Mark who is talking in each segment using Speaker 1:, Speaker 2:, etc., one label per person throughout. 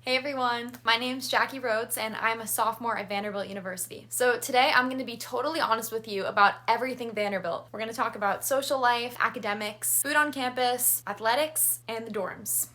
Speaker 1: Hey everyone, my name's Jackie Rhodes and I'm a sophomore at Vanderbilt University. So today I'm going to be totally honest with you about everything Vanderbilt. We're going to talk about social life, academics, food on campus, athletics, and the dorms.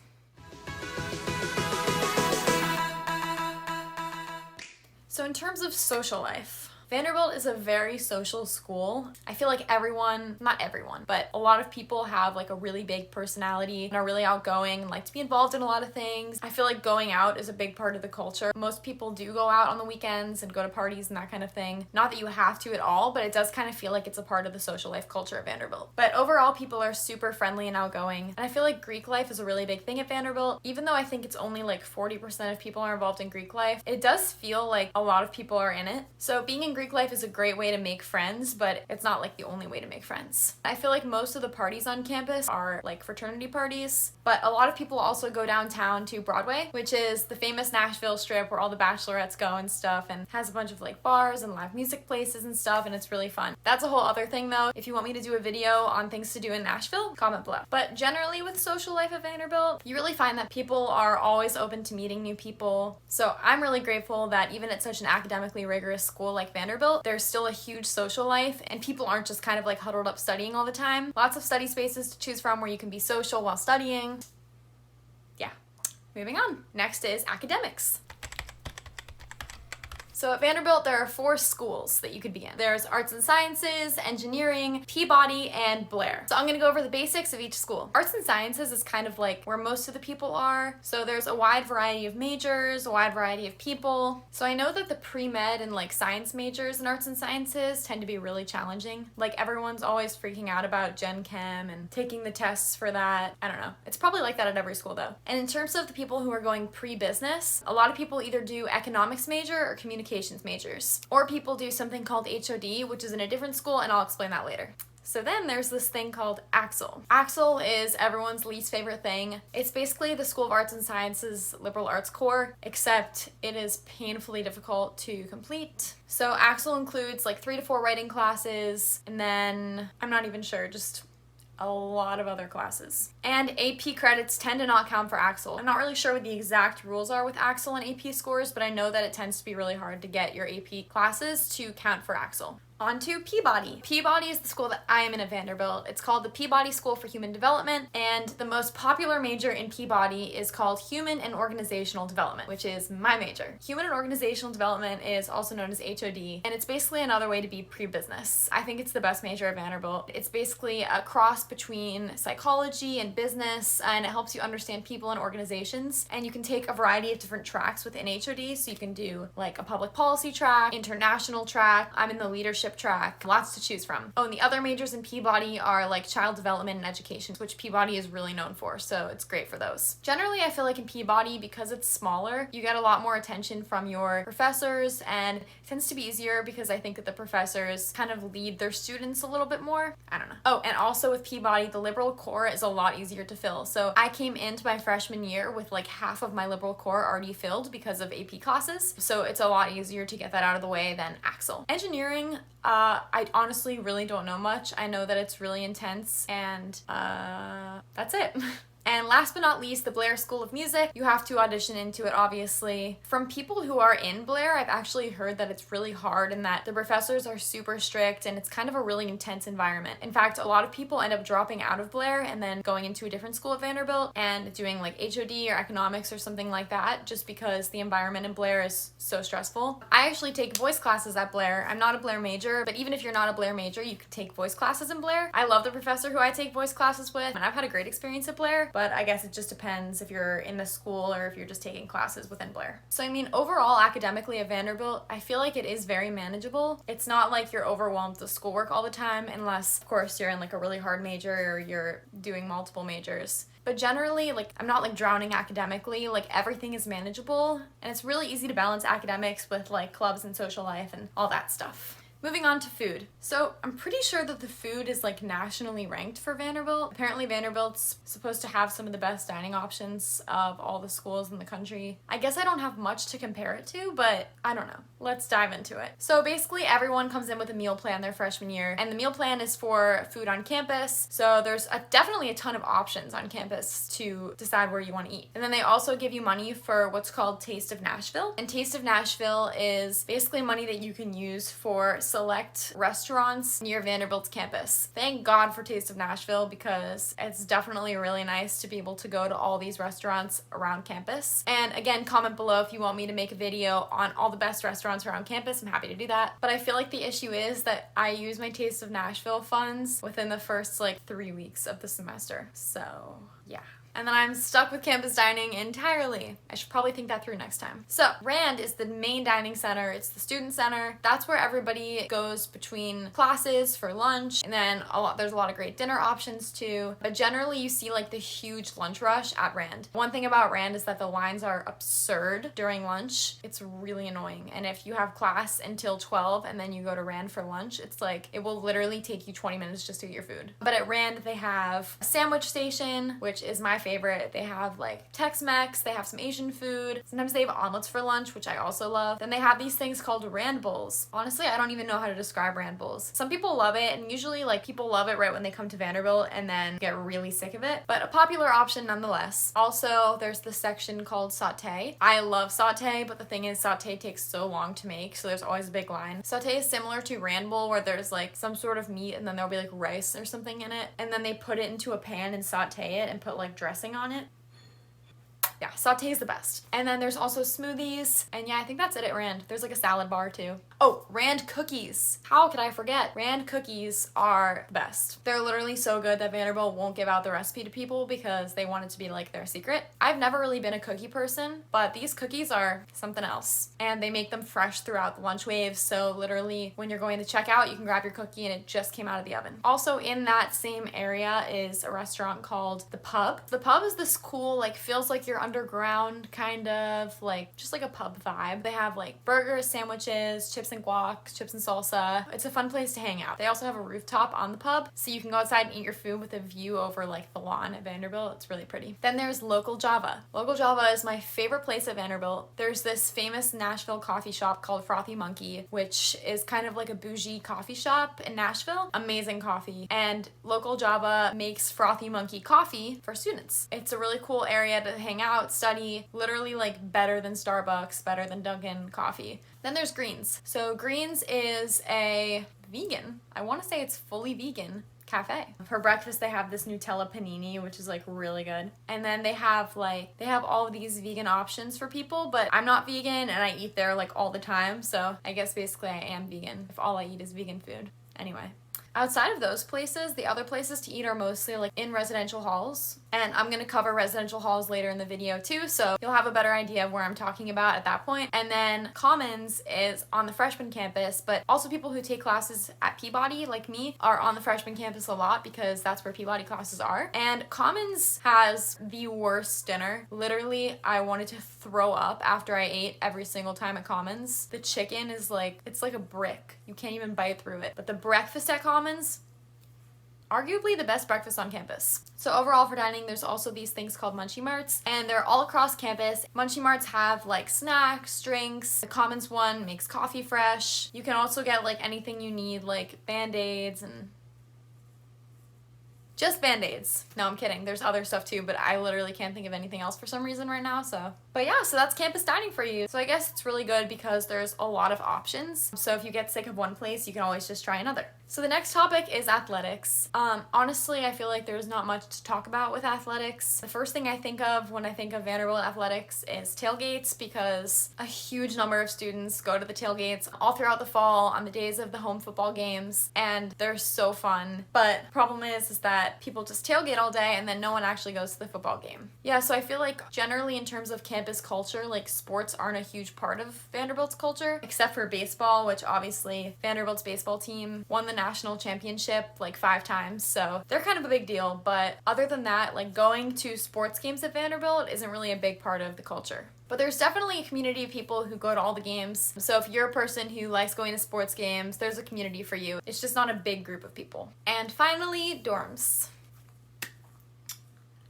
Speaker 1: So in terms of social life, Vanderbilt is a very social school. I feel like not everyone, but a lot of people have like a really big personality and are really outgoing and like to be involved in a lot of things. I feel like going out is a big part of the culture. Most people do go out on the weekends and go to parties and that kind of thing. Not that you have to at all, but it does kind of feel like it's a part of the social life culture at Vanderbilt. But overall, people are super friendly and outgoing. And I feel like Greek life is a really big thing at Vanderbilt. Even though I think it's only like 40% of people are involved in Greek life, it does feel like a lot of people are in it. So being in Greek life is a great way to make friends, but it's not like the only way to make friends. I feel like most of the parties on campus are like fraternity parties, but a lot of people also go downtown to Broadway, which is the famous Nashville strip where all the bachelorettes go and stuff, and has a bunch of like bars and live music places and stuff, and it's really fun. That's a whole other thing though. If you want me to do a video on things to do in Nashville, comment below. But generally with social life at Vanderbilt, you really find that people are always open to meeting new people. So I'm really grateful that even at such an academically rigorous school like Vanderbilt, there's still a huge social life and people aren't just kind of like huddled up studying all the time. Lots of study spaces to choose from where you can be social while studying. Yeah, moving on. Next is academics. So at Vanderbilt, there are 4 schools that you could be in. There's arts and sciences, engineering, Peabody, and Blair. So I'm gonna go over the basics of each school. Arts and sciences is kind of like where most of the people are. So there's a wide variety of majors, a wide variety of people. So I know that the pre-med and like science majors in arts and sciences tend to be really challenging. Like everyone's always freaking out about Gen Chem and taking the tests for that. I don't know. It's probably like that at every school though. And in terms of the people who are going pre-business, a lot of people either do economics major or communications majors. Or people do something called HOD, which is in a different school, and I'll explain that later. So then there's this thing called Axel. Axel is everyone's least favorite thing. It's basically the School of Arts and Sciences liberal arts core, except it is painfully difficult to complete. So Axel includes like 3 to 4 writing classes, and then I'm not even sure, just a lot of other classes. And AP credits tend to not count for Axel. I'm not really sure what the exact rules are with Axel and AP scores, but I know that it tends to be really hard to get your AP classes to count for Axel. On to Peabody. Peabody is the school that I am in at Vanderbilt. It's called the Peabody School for Human Development, and the most popular major in Peabody is called Human and Organizational Development, which is my major. Human and Organizational Development is also known as HOD, and it's basically another way to be pre-business. I think it's the best major at Vanderbilt. It's basically a cross between psychology and business, and it helps you understand people and organizations, and you can take a variety of different tracks within HOD, so you can do like a public policy track, international track. I'm in the leadership track, lots to choose from. Oh, and the other majors in Peabody are like child development and education, which Peabody is really known for, so it's great for those. Generally, I feel like in Peabody, because it's smaller, you get a lot more attention from your professors, and it tends to be easier because I think that the professors kind of lead their students a little bit more. I don't know. Oh, and also with Peabody, the liberal core is a lot easier to fill. So I came into my freshman year with like half of my liberal core already filled because of AP classes, so it's a lot easier to get that out of the way than Axel. Engineering, I honestly really don't know much. I know that it's really intense, and that's it. And last but not least, the Blair School of Music. You have to audition into it, obviously. From people who are in Blair, I've actually heard that it's really hard and that the professors are super strict and it's kind of a really intense environment. In fact, a lot of people end up dropping out of Blair and then going into a different school at Vanderbilt and doing like HOD or economics or something like that, just because the environment in Blair is so stressful. I actually take voice classes at Blair. I'm not a Blair major, but even if you're not a Blair major, you can take voice classes in Blair. I love the professor who I take voice classes with, and I've had a great experience at Blair. But I guess it just depends if you're in the school or if you're just taking classes within Blair. So I mean, overall, academically at Vanderbilt, I feel like it is very manageable. It's not like you're overwhelmed with schoolwork all the time, unless, of course, you're in like a really hard major or you're doing multiple majors. But generally, like, I'm not like drowning academically. Like, everything is manageable, and it's really easy to balance academics with like clubs and social life and all that stuff. Moving on to food. So I'm pretty sure that the food is like nationally ranked for Vanderbilt. Apparently Vanderbilt's supposed to have some of the best dining options of all the schools in the country. I guess I don't have much to compare it to, but I don't know. Let's dive into it. So basically everyone comes in with a meal plan their freshman year, and the meal plan is for food on campus. So there's definitely a ton of options on campus to decide where you want to eat. And then they also give you money for what's called Taste of Nashville. And Taste of Nashville is basically money that you can use for select restaurants near Vanderbilt's campus. Thank God for Taste of Nashville, because it's definitely really nice to be able to go to all these restaurants around campus. And again, comment below if you want me to make a video on all the best restaurants around campus. I'm happy to do that. But I feel like the issue is that I use my Taste of Nashville funds within the first like 3 weeks of the semester. So yeah. And then I'm stuck with campus dining entirely. I should probably think that through next time. So Rand is the main dining center. It's the student center. That's where everybody goes between classes for lunch. And then there's a lot of great dinner options too. But generally you see like the huge lunch rush at Rand. One thing about Rand is that the lines are absurd during lunch. It's really annoying. And if you have class until 12 and then you go to Rand for lunch, it's like, it will literally take you 20 minutes just to get your food. But at Rand they have a sandwich station, which is my favorite. They have like Tex-Mex, they have some Asian food. Sometimes they have omelets for lunch, which I also love. Then they have these things called Rand Bowls. Honestly, I don't even know how to describe Rand Bowls. Some people love it, and usually like people love it right when they come to Vanderbilt and then get really sick of it, but a popular option nonetheless. Also, there's the section called Sauté. I love Sauté, but the thing is Sauté takes so long to make, so there's always a big line. Sauté is similar to Rand Bowl, where there's like some sort of meat and then there'll be like rice or something in it, and then they put it into a pan and saute it and put like dressing on it. Yeah, Sauté is the best. And then there's also smoothies. And yeah, I think that's it at Rand. There's like a salad bar too. Oh, Rand cookies. How could I forget? Rand cookies are the best. They're literally so good that Vanderbilt won't give out the recipe to people because they want it to be like their secret. I've never really been a cookie person, but these cookies are something else. And they make them fresh throughout the lunch waves. So literally when you're going to check out, you can grab your cookie and it just came out of the oven. Also in that same area is a restaurant called The Pub. The Pub is this cool, like feels like you're underground kind of, like just like a pub vibe. They have like burgers, sandwiches, chips and guac, chips and salsa. It's a fun place to hang out. They also have a rooftop on the pub, so you can go outside and eat your food with a view over like the lawn at Vanderbilt. It's really pretty. Then there's Local Java. Local Java is my favorite place at Vanderbilt. There's this famous Nashville coffee shop called Frothy Monkey, which is kind of like a bougie coffee shop in Nashville. Amazing coffee. And Local Java makes Frothy Monkey coffee for students. It's a really cool area to hang out, study, literally like better than Starbucks, better than Dunkin' coffee. Then there's Greens. So Greens is a vegan, I want to say it's fully vegan cafe. For breakfast they have this Nutella panini, which is like really good. And then they have all of these vegan options for people, but I'm not vegan and I eat there like all the time, so I guess basically I am vegan if all I eat is vegan food. Anyway. Outside of those places, the other places to eat are mostly like in residential halls. And I'm going to cover residential halls later in the video too, so you'll have a better idea of where I'm talking about at that point. And then Commons is on the freshman campus, but also people who take classes at Peabody, like me, are on the freshman campus a lot because that's where Peabody classes are. And Commons has the worst dinner. Literally, I wanted to throw up after I ate every single time at Commons. The chicken is like, it's like a brick. You can't even bite through it. But the breakfast at Commons, arguably the best breakfast on campus. So overall for dining, there's also these things called Munchie Marts, and they're all across campus. Munchie Marts have like snacks, drinks. The Commons one makes coffee fresh. You can also get like anything you need, like Band-Aids and just Band-Aids. No, I'm kidding. There's other stuff too, but I literally can't think of anything else for some reason right now, so. But yeah, so that's campus dining for you. So I guess it's really good because there's a lot of options. So if you get sick of one place, you can always just try another. So the next topic is athletics. Honestly, I feel like there's not much to talk about with athletics. The first thing I think of when I think of Vanderbilt athletics is tailgates, because a huge number of students go to the tailgates all throughout the fall on the days of the home football games, and they're so fun. But the problem is that people just tailgate all day and then no one actually goes to the football game. Yeah, so I feel like generally in terms of campus campus culture. Like, sports aren't a huge part of Vanderbilt's culture, except for baseball, which obviously Vanderbilt's baseball team won the national championship like 5 times, so they're kind of a big deal. But other than that, like, going to sports games at Vanderbilt isn't really a big part of the culture. But there's definitely a community of people who go to all the games. So if you're a person who likes going to sports games, there's a community for you. It's just not a big group of people. And finally, dorms.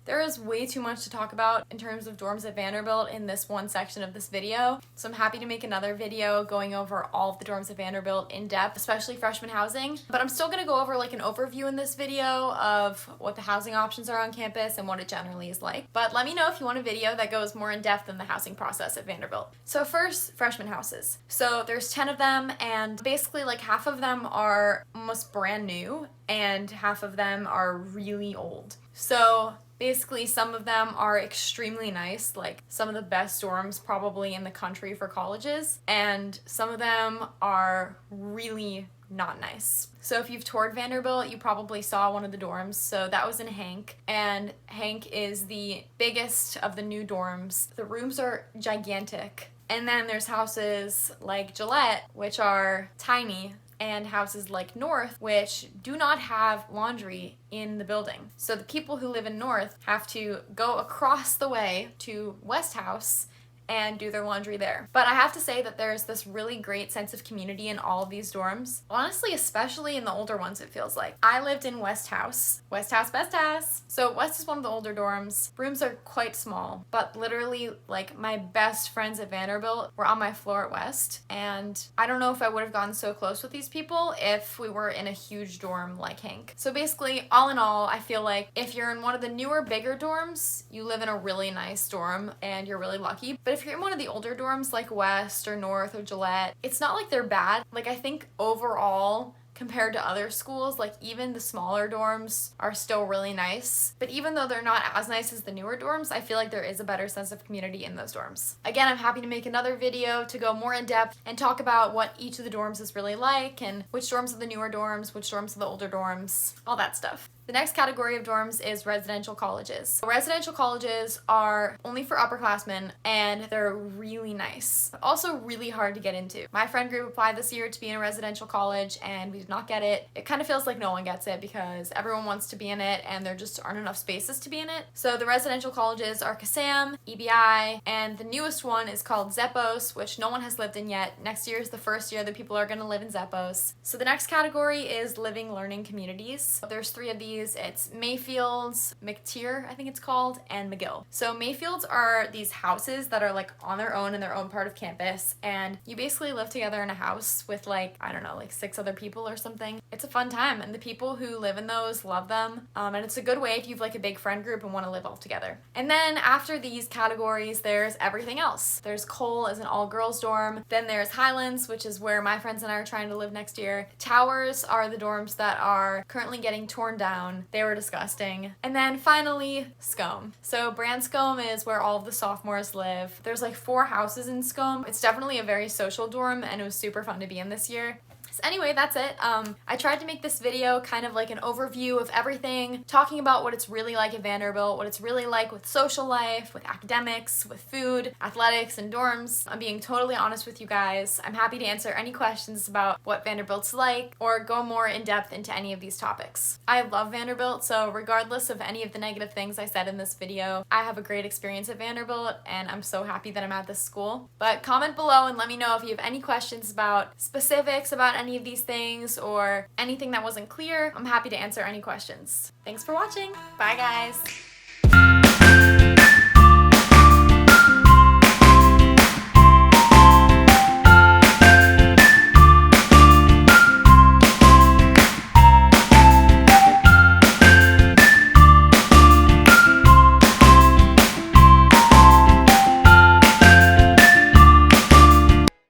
Speaker 1: There is way too much to talk about in terms of dorms at Vanderbilt in this one section of this video, so I'm happy to make another video going over all of the dorms at Vanderbilt in depth, especially freshman housing. But I'm still going to go over like an overview in this video of what the housing options are on campus and what it generally is like. But let me know if you want a video that goes more in depth in the housing process at Vanderbilt. So first, freshman houses. So there's 10 of them, and basically like half of them are almost brand new and half of them are really old. So basically, some of them are extremely nice, like some of the best dorms probably in the country for colleges, and some of them are really not nice. So if you've toured Vanderbilt, you probably saw one of the dorms. So that was in Hank, and Hank is the biggest of the new dorms. The rooms are gigantic. And then there's houses like Gillette, which are tiny, and houses like North, which do not have laundry in the building. So the people who live in North have to go across the way to West House and do their laundry there. But I have to say that there's this really great sense of community in all of these dorms. Honestly, especially in the older ones, it feels like. I lived in West House. West House, best house. So West is one of the older dorms. Rooms are quite small, but literally like my best friends at Vanderbilt were on my floor at West. And I don't know if I would have gotten so close with these people if we were in a huge dorm like Hank. So basically, all in all, I feel like if you're in one of the newer, bigger dorms, you live in a really nice dorm and you're really lucky. But if you're in one of the older dorms like West or North or Gillette, it's not like they're bad. Like, I think overall, compared to other schools, like even the smaller dorms are still really nice. But even though they're not as nice as the newer dorms, I feel like there is a better sense of community in those dorms. Again, I'm happy to make another video to go more in depth and talk about what each of the dorms is really like and which dorms are the newer dorms, which dorms are the older dorms, all that stuff. The next category of dorms is residential colleges. Residential colleges are only for upperclassmen, and they're really nice, but also really hard to get into. My friend group applied this year to be in a residential college, and we did not get it. It kind of feels like no one gets it because everyone wants to be in it, and there just aren't enough spaces to be in it. So the residential colleges are Kasam, EBI, and the newest one is called Zeppos, which no one has lived in yet. Next year is the first year that people are going to live in Zeppos. So the next category is living learning communities. There's 3 of these. It's Mayfields, McTier, I think it's called, and McGill. So Mayfields are these houses that are like on their own in their own part of campus, and you basically live together in a house with like, I don't know, like 6 other people or something. It's a fun time, and the people who live in those love them, and it's a good way if you've like a big friend group and want to live all together. And then after these categories, there's everything else. There's Cole as an all-girls dorm. Then there's Highlands, which is where my friends and I are trying to live next year. Towers are the dorms that are currently getting torn down. They were disgusting. And then finally, Scone. So Branscombe is where all of the sophomores live. There's like 4 houses in Scone. It's definitely a very social dorm, and it was super fun to be in this year. So anyway, that's it. I tried to make this video kind of like an overview of everything, talking about what it's really like at Vanderbilt, what it's really like with social life, with academics, with food, athletics, and dorms. I'm being totally honest with you guys. I'm happy to answer any questions about what Vanderbilt's like or go more in depth into any of these topics. I love Vanderbilt, so regardless of any of the negative things I said in this video, I have a great experience at Vanderbilt, and I'm so happy that I'm at this school. But comment below and let me know if you have any questions about specifics about any of these things or anything that wasn't clear. I'm happy to answer any questions. Thanks for watching. Bye, guys.